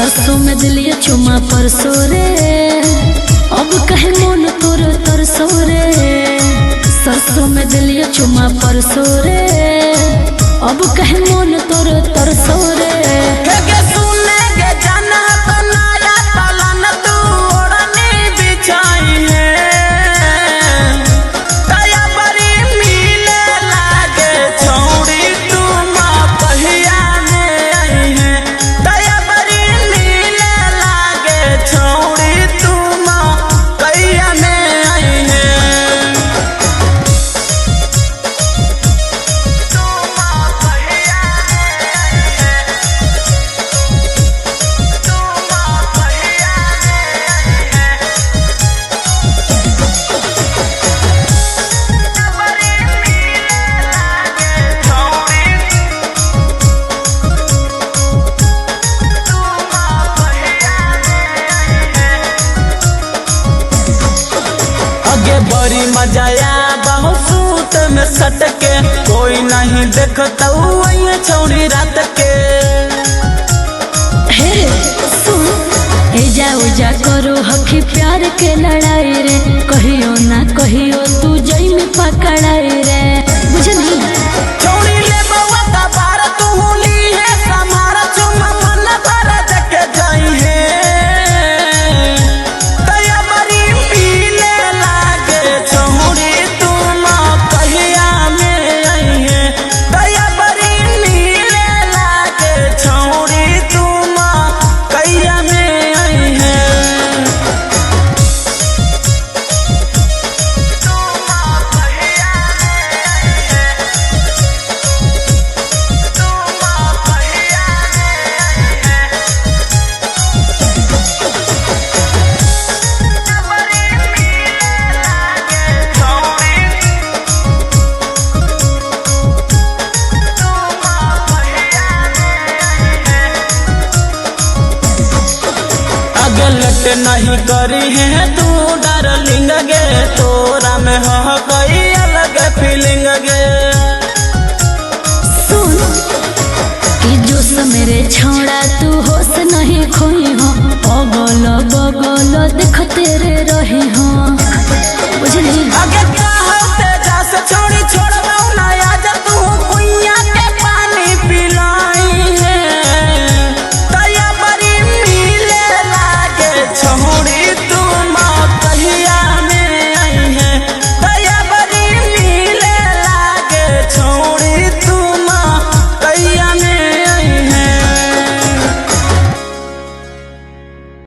सरसों में दिलिया चुमा परसों रे, अब कहे मन तोर तरसो रे। सरसों में दिलिया चुमा परसों रे, अब कहे मन तोर तरसो रे। बड़ी मजाया बहुत सूत में सटके, कोई नहीं देखता ये छौड़ी रात के। हे सुन एजा उजा करो हकी प्यार के लड़ाई रे, कहियो ना कहियो तू जई में पकड़ाई रे, बुझली। छौड़ी ले बउआ का बार तू ली है समारा चुमा मन भर देके जाई है। लट नहीं करी है तू डार्लिंग गे, तोरा में हो कोई अलग फीलिंग गे। सुन कि जोश मेरे छोड़ा तू होश नहीं खोई हो, अगल बगल देख तेरे रही हो, बुझली।